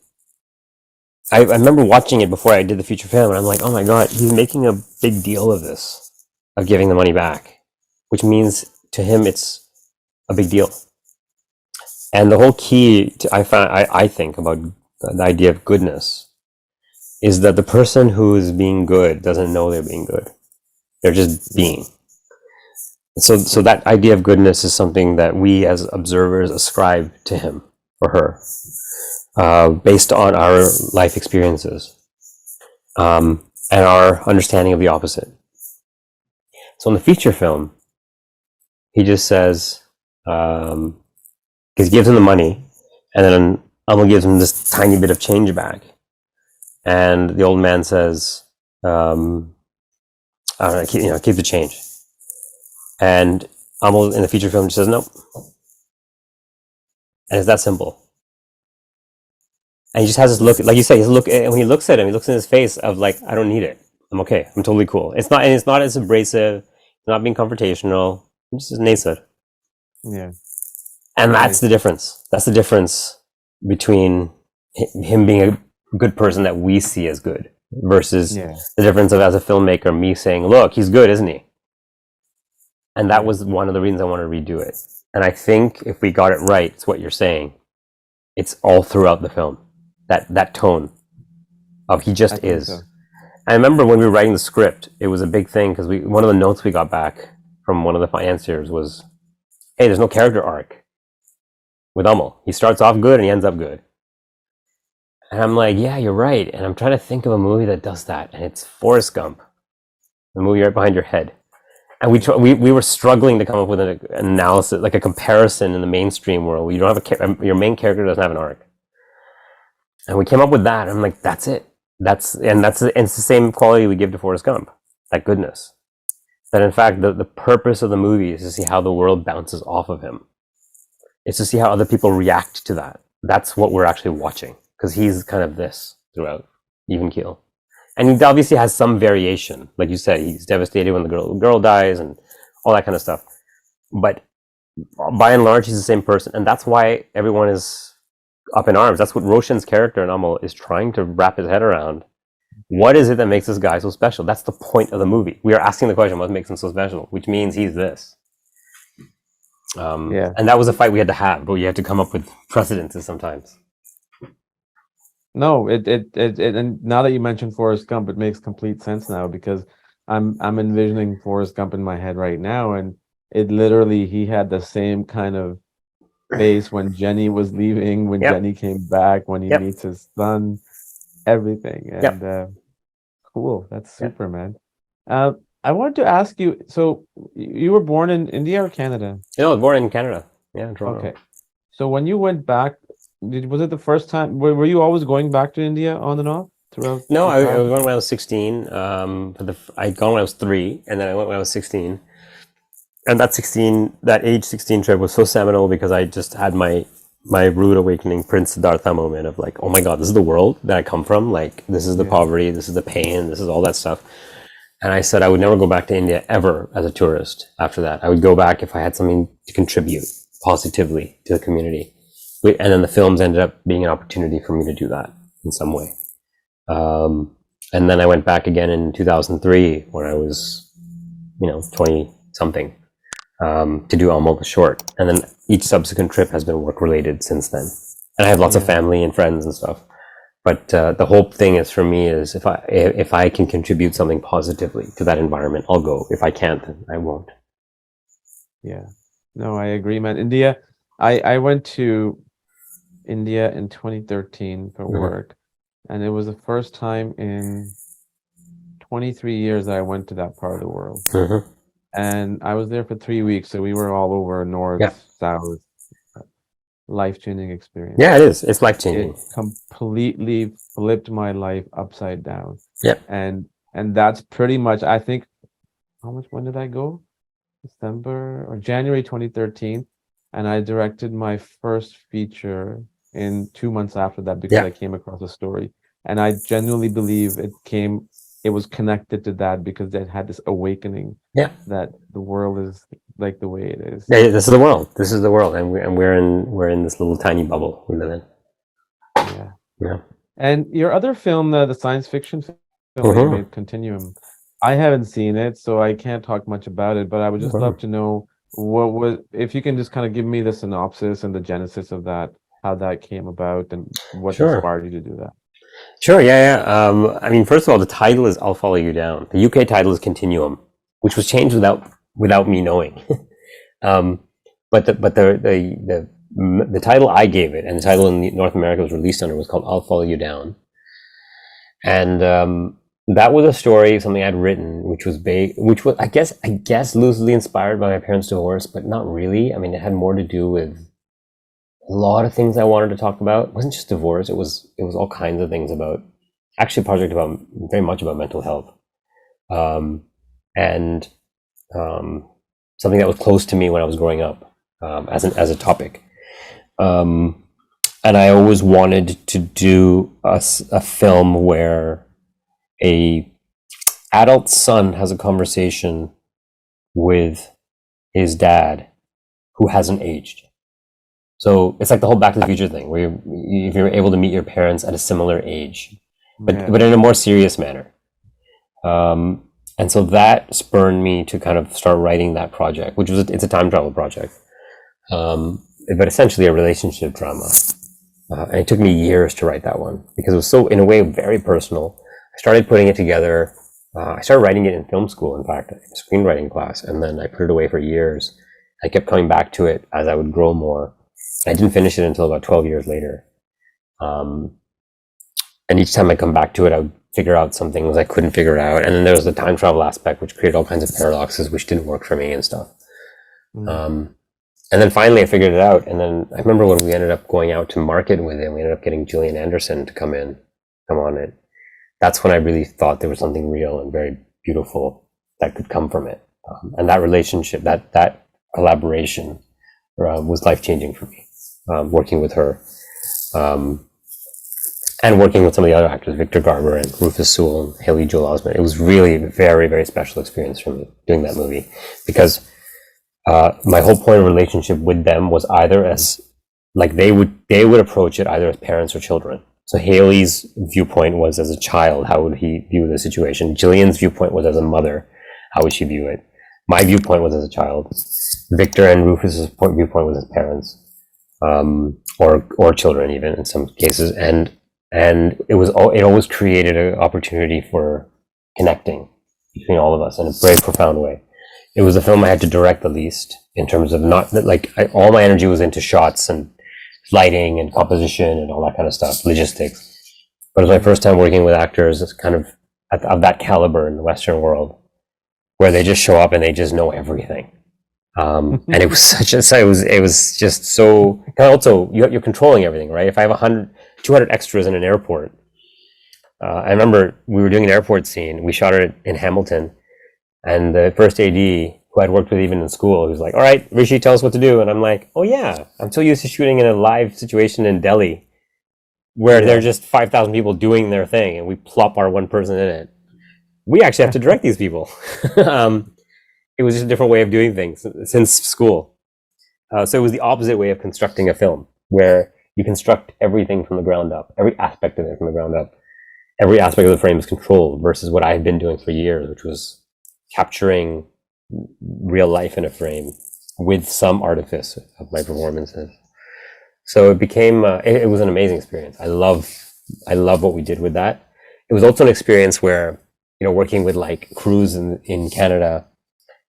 I remember watching it before I did the feature film, and I'm like, "Oh my god, he's making a big deal of this, of giving the money back, which means to him it's a big deal." And the whole key I think about the idea of goodness is that the person who is being good doesn't know they're being good. They're just being. So that idea of goodness is something that we as observers ascribe to him or her, based on our life experiences, and our understanding of the opposite. So in the feature film, he just says, because he gives him the money, and then Amal gives him this tiny bit of change back, and the old man says, I don't know, keep the change. And Amal in the feature film just says no, and it's that simple. And he just has this look, like you say, his look. And when he looks at him, he looks in his face of like, I don't need it. I'm okay. I'm totally cool. It's not as abrasive. It's not being confrontational. It's just nascent. Yeah, And that's nice. the difference. That's the difference between him being a good person that we see as good versus Yeah, the difference of, as a filmmaker, me saying, look, he's good, isn't he? And that yeah, was one of the reasons I wanted to redo it. And I think if we got it right, it's what you're saying. It's all throughout the film. That tone of he I just think is. so. I remember when we were writing the script, it was a big thing because one of the notes we got back from one of the financiers was, "Hey, there's no character arc with Amal. He starts off good and he ends up good." And I'm like, "Yeah, you're right." And I'm trying to think of a movie that does that, and it's Forrest Gump, the movie right behind your head. And we were struggling to come up with an analysis, like a comparison in the mainstream world. You don't have your main character doesn't have an arc, and we came up with that. And I'm like, that's it. And it's the same quality we give to Forrest Gump, that goodness. That in fact, the purpose of the movie is to see how the world bounces off of him. It's to see how other people react to that. That's what we're actually watching, because he's kind of this throughout, even keel. And he obviously has some variation. Like you said, he's devastated when the girl dies and all that kind of stuff. But by and large, he's the same person. And that's why everyone is up in arms. That's what Roshan's character in Amal is trying to wrap his head around. What is it that makes this guy so special? That's the point of the movie. We are asking the question, what makes him so special? Which means he's this. Yeah. And that was a fight we had to have, but you had to come up with precedences sometimes. No, and now that you mentioned Forrest Gump, it makes complete sense now because I'm envisioning Forrest Gump in my head right now, and it literally he had the same kind of face when Jenny was leaving, when Yep, Jenny came back, when he yep, meets his son, everything. And yep, cool, that's yep. super, man. Uh, I wanted to ask you, so you were born in India or Canada? I was born in Canada. Yeah, in Okay. Toronto. So when you went back, was it the first time, were you always going back to India on and off? throughout No, the I time? went when I was 16. I'd gone when I was 3, and then I went when I was 16. And that age 16 trip was so seminal because I just had my rude awakening Prince Siddhartha moment of like, oh my God, this is the world that I come from. Like, this is the Yeah, poverty, this is the pain, this is all that stuff. And I said I would never go back to India ever as a tourist after that. I would go back if I had something to contribute positively to the community. And then the films ended up being an opportunity for me to do that in some way. And then I went back again in 2003 when I was, 20 something, to do Amal the short. And then each subsequent trip has been work related since then. And I have lots of yeah, family and friends and stuff. But the whole thing is for me is if I can contribute something positively to that environment, I'll go. If I can't, then I won't. yeah. No, I agree, man. India, I went to India in 2013 for Mhm. work, and it was the first time in 23 years that I went to that part of the world. Mhm. And I was there for 3 weeks, so we were all over north, Yeah, south, life-changing experience. yeah, it is. It's life It changing. completely flipped my life upside down. Yeah, And that's pretty much, I think, how much, when did I go? December or January 2013. And I directed my first feature in 2 months after that because yeah, I came across a story. And I genuinely believe it was connected to that because it had this awakening yeah. that the world is like the way it is. Yeah, this is the world. This is the world, and we're in this little tiny bubble we live in. Yeah. Yeah. And your other film, the science fiction film that you Mhm. made, Continuum, I haven't seen it, so I can't talk much about it, but I would just love Mhm. to know if you can just kind of give me the synopsis and the genesis of that, how that came about and what Sure. inspired you to do that. Sure. Yeah. Yeah. I mean, first of all, the title is "I'll Follow You Down." The UK title is Continuum, which was changed without me knowing. um, but the title I gave it, and the title in North America was released under, was called "I'll Follow You Down," and that was a story, something I'd written, which was I guess loosely inspired by my parents' divorce, but not really. I mean, it had more to do with a lot of things I wanted to talk about. It wasn't just divorce. It was all kinds of things about, actually a project about, very much about mental health, um, and um, something that was close to me when I was growing up, as a topic. Um, and I always wanted to do a film where a adult son has a conversation with his dad who hasn't aged. So it's like the whole Back to the Future thing, where if you're able to meet your parents at a similar age, but Yeah. in a more serious manner. Um, and so that spurred me to kind of start writing that project, which it's a time travel project, but essentially a relationship drama. And it took me years to write that one because it was so, in a way, very personal. I started putting it together. I started writing it in film school, in fact, in a screenwriting class, and then I put it away for years. I kept coming back to it as I would grow more. I didn't finish it until about 12 years later. Um, and each time I come back to it, I would figure out some things I couldn't figure out. And then there was the time travel aspect, which created all kinds of paradoxes, which didn't work for me and stuff. Mm. Um, and then finally I figured it out. And then I remember when we ended up going out to market with it, we ended up getting Gillian Anderson to come on it. That's when I really thought there was something real and very beautiful that could come from it. And that relationship, that collaboration, was life changing for me. Working with her, um, and working with some of the other actors, Victor Garber and Rufus Sewell and Haley Joel Osment. It was really a very, very special experience for me doing that movie because my whole point of relationship with them was either as, like, they would approach it either as parents or children. So Haley's viewpoint was as a child, how would he view the situation? Jillian's viewpoint was as a mother, how would she view it? My viewpoint was as a child. Victor and Rufus's viewpoint was as parents, or children, even in some cases, and it always created an opportunity for connecting between all of us in a very profound way. It was the film I had to direct the least, in terms of, not like, all my energy was into shots and lighting and composition and all that kind of stuff, logistics. But it was my first time working with actors kind of of that caliber in the Western world, where they just show up and they just know everything. And it was it was just so, also, you're controlling everything, right? If I have 200 extras in an airport, I remember we were doing an airport scene. We shot it in Hamilton, and the first AD, who I'd worked with even in school, he was like, "All right, Rishi, tell us what to do." And I'm like, "Oh yeah, I'm so used to shooting in a live situation in Delhi, where there are just 5,000 people doing their thing, and we plop our one person in it. We actually have to direct these people." It was just a different way of doing things since school. So it was the opposite way of constructing a film, where you construct everything from the ground up, every aspect of it from the ground up. Every aspect of the frame is controlled versus what I had been doing for years, which was capturing real life in a frame with some artifice of my performances. So it became, it was an amazing experience. I love what we did with that. It was also an experience where, working with like crews in Canada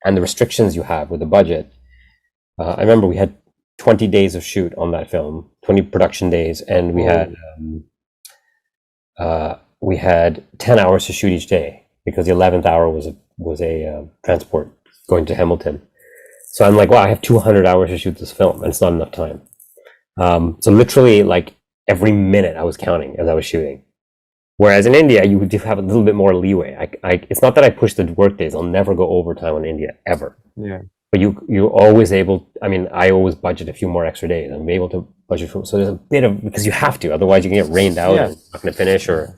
and the restrictions you have with the budget. I remember we had 20 days of shoot on that film, 20 production days, and we had 10 hours to shoot each day because the 11th hour was a transport going to Hamilton. So I'm like, wow, I have 200 hours to shoot this film, and it's not enough time. So literally, like every minute I was counting as I was shooting. Whereas in India, you would have a little bit more leeway. It's not that I push the work days. I'll never go overtime in India ever. Yeah. But you're always able. I mean, I always budget a few more extra days. I'm able to budget for. So there's a bit of, because you have to. Otherwise, you can get rained out and not going to finish, or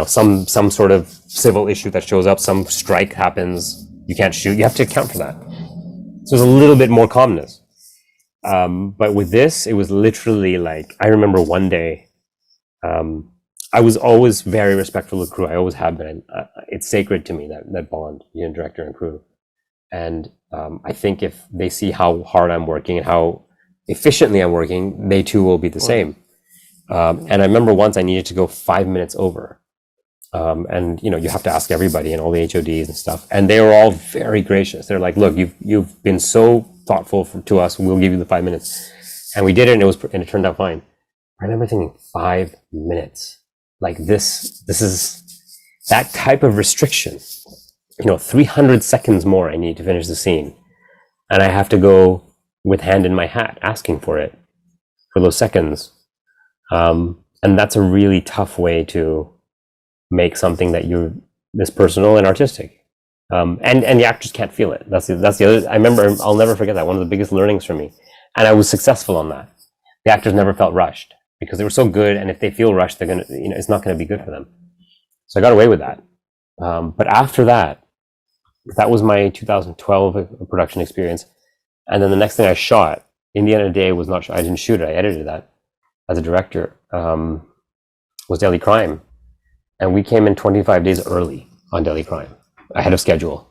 some sort of civil issue that shows up. Some strike happens. You can't shoot. You have to account for that. So there's a little bit more calmness. But with this, it was literally like, I remember one day. I was always very respectful of crew. I always have been. It's sacred to me, that bond, director and crew. And I think if they see how hard I'm working and how efficiently I'm working, they too will be the same. And I remember once I needed to go 5 minutes over. And you have to ask everybody and all the HODs and stuff. And they were all very gracious. They're like, "Look, you've been so thoughtful to us. We'll give you the 5 minutes." And we did it, and it turned out fine. I remember thinking, 5 minutes. Like this is that type of restriction. 300 seconds more I need to finish the scene. And I have to go with hand in my hat asking for it, for those seconds. And that's a really tough way to make something that you're this personal and artistic. And the actors can't feel it. That's the other. I remember, I'll never forget that. One of the biggest learnings for me. And I was successful on that. The actors never felt rushed, because they were so good, and if they feel rushed, they're gonna, it's not gonna be good for them. So I got away with that. But after that was my 2012 production experience. And then the next thing I shot, Indiana Day, was not. I didn't shoot it. I edited that as a director. Was Delhi Crime, and we came in 25 days early on Delhi Crime, ahead of schedule.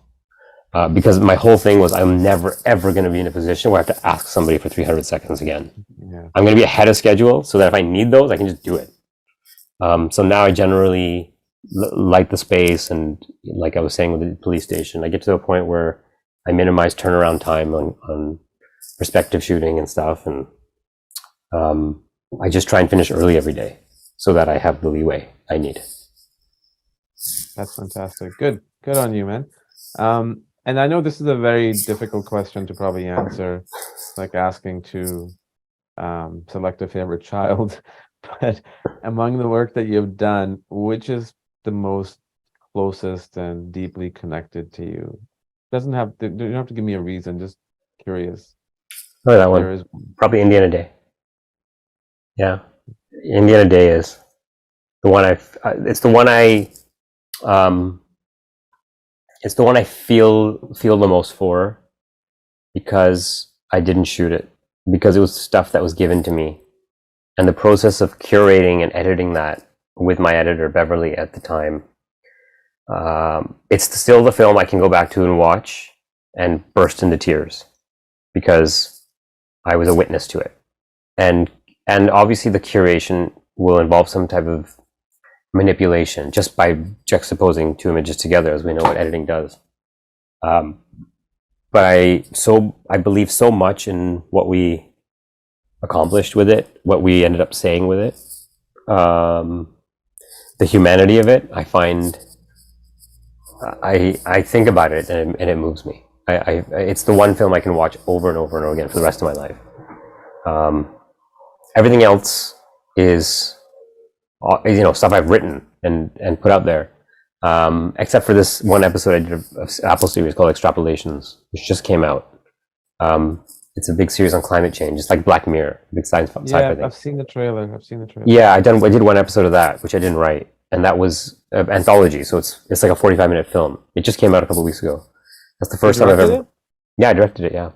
Because my whole thing was, I'm never ever going to be in a position where I have to ask somebody for 300 seconds again. Yeah. I'm going to be ahead of schedule, so that if I need those, I can just do it. So now I generally light the space, and like I was saying with the police station, I get to a point where I minimize turnaround time on perspective shooting and stuff, and I just try and finish early every day so that I have the leeway I need. That's fantastic. Good on you, man. And I know this is a very difficult question to probably answer, like asking to select a favorite child. But among the work that you've done, which is the most closest and deeply connected to you? You don't have to give me a reason, just curious. Oh, that one. Probably Indiana Day. Yeah. Indiana Day is the one it's the one I feel the most for, because I didn't shoot it, because it was stuff that was given to me. And the process of curating and editing that with my editor, Beverly, at the time, it's still the film I can go back to and watch and burst into tears, because I was a witness to it. And obviously the curation will involve some type of manipulation just by juxtaposing two images together, as we know what editing does. But I believe so much in what we accomplished with it, what we ended up saying with it, the humanity of it. I find I think about it, and it moves me. It's the one film I can watch over and over and over again for the rest of my life. Everything else is stuff I've written and put out there. Except for this one episode I did of Apple series called Extrapolations, which just came out. It's a big series on climate change. It's like Black Mirror, big sci-fi thing. I've seen the trailer. Yeah, I did one episode of that, which I didn't write, and that was an anthology. So it's like a 45-minute film. It just came out a couple of weeks ago. That's the first time I've ever. Yeah, I directed it. Yeah.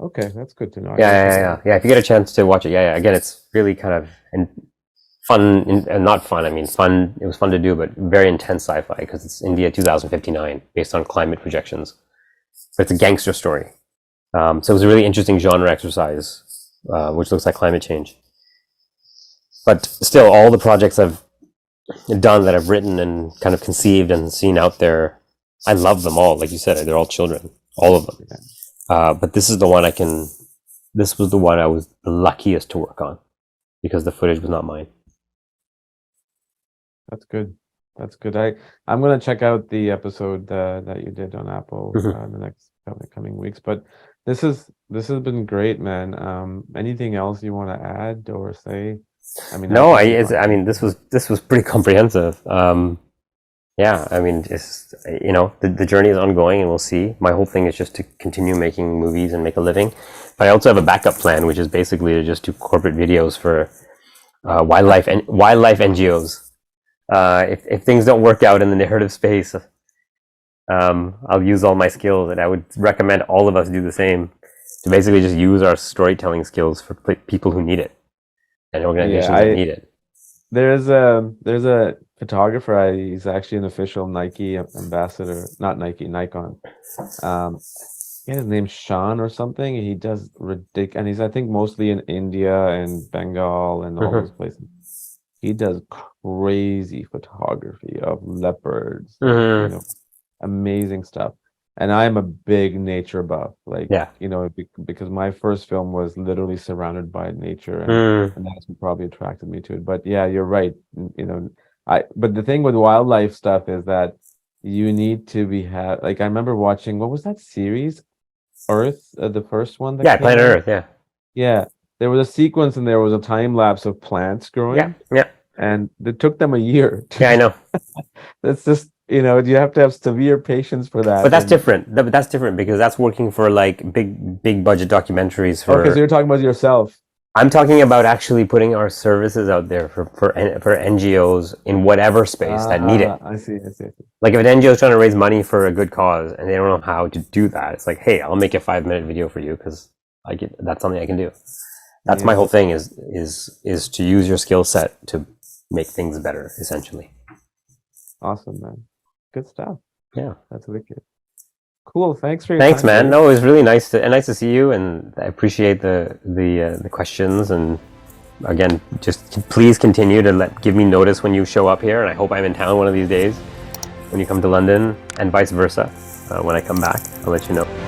Okay, that's good to know. Yeah. If you get a chance to watch it, Again, it's really kind of fun and not fun. I mean, fun. It was fun to do, but very intense sci-fi because it's India 2059, based on climate projections. But it's a gangster story. So it was a really interesting genre exercise, which looks like climate change. But still, all the projects I've done that I've written and kind of conceived and seen out there, I love them all. Like you said, they're all children, all of them. But this is the one this was the one I was the luckiest to work on because the footage was not mine. That's good. I'm going to check out the episode that you did on Apple in the next coming weeks. But this has been great, man. Anything else you want to add or say? I mean, no, this was pretty comprehensive. Yeah, I mean, just the journey is ongoing, and we'll see. My whole thing is just to continue making movies and make a living. But I also have a backup plan, which is basically to just do corporate videos for wildlife NGOs. If things don't work out in the narrative space, I'll use all my skills, and I would recommend all of us do the same, to basically just use our storytelling skills for people who need it and organizations that need it. There's a photographer. He's actually an official Nike ambassador, not Nike, Nikon. His name's Sean or something. He does ridiculous, and he's I think mostly in India and Bengal and all those places. He does crazy photography of leopards, amazing stuff. And I'm a big nature buff, because my first film was literally surrounded by nature, and that's what probably attracted me to it. But yeah, you're right. But the thing with wildlife stuff is that you need to I remember watching, what was that series? Earth, the first one. Planet Earth. Yeah. There was a sequence and there was a time lapse of plants growing. Yeah. And it took them a year. I know. That's just, you have to have severe patience for that. But that's different. That's different because that's working for like big budget documentaries. Okay, so you're talking about yourself. I'm talking about actually putting our services out there for NGOs in whatever space that need it. I see. Like if an NGO is trying to raise money for a good cause and they don't know how to do that, it's like, hey, I'll make a 5-minute video for you because that's something I can do. That's my whole thing is to use your skill set to make things better, essentially. Awesome, man. Good stuff. Yeah, that's wicked. Cool. Thanks for your Thanks, time, man. No, it was really nice to see you, and I appreciate the questions. And again, just please continue to give me notice when you show up here, and I hope I'm in town one of these days when you come to London, and vice versa. When I come back, I'll let you know.